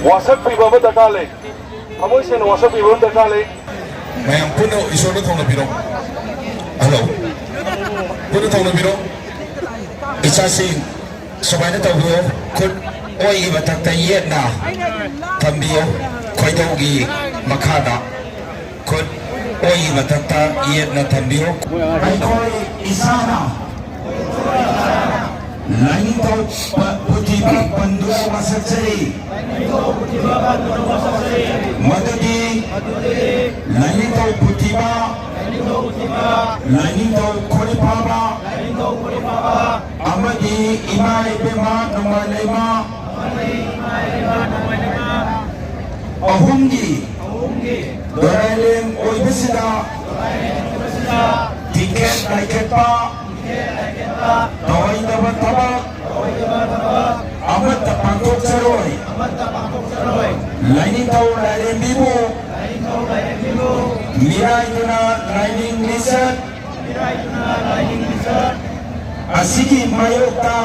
वासक पीबा में दरकार ले हमों से वासक पीबा में दरकार ले मैं हम पुनो ईश्वर ने थोड़ा बिरो हेलो पुनो थोड़ा बिरो इच्छा से सुबह ने तो हुआ खुद ओई बतक ये ना थम्बियो कोई तो की मखाना खुद ओई बतक ये ना थम्बियो कोई इसाना लाइन तो पुतिबा बंदुआ वसचरी मददी लाइन तो पुतिबा लाइन तो खोलिपाबा अमदी इमाई बेमा नमालेमा अहुंगी दोरालेम ओइबसिदा ticket लाइकेटपा Tawai dapat tabak, amat tapangkok seroy. Lain tahu lain bibu, mirai tuna lain lisan, asiki mayuka,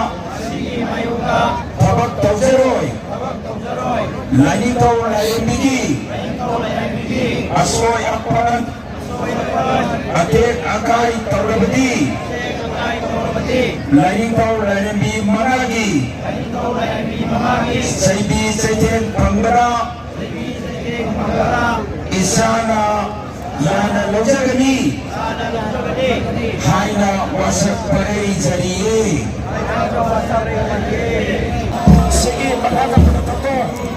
tabak tahu seroy. Lain tahu lain bigi, asoi apan, atek akai tahu lebih. Lain kau lain bi maragi, saibi sajen panggara, isana yana lojagani, haina wasak parai jariye. Segi makana penutup.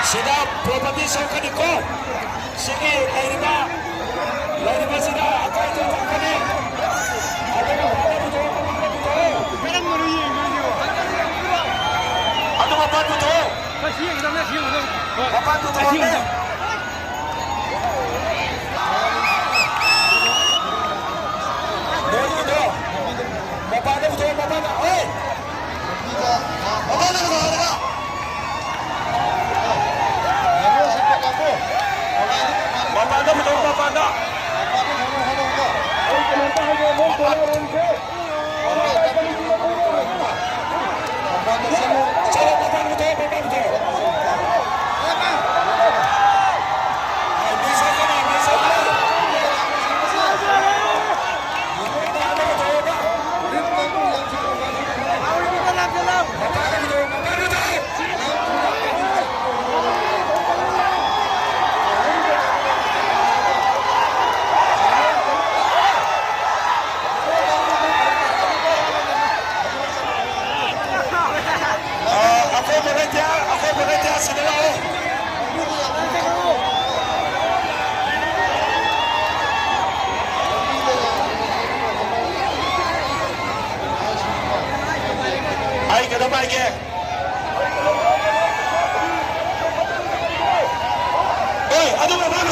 Sudah properti sokani ko, sige lain sudah akan itu kani. Ada apa tu? Apa tu?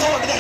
Aduh,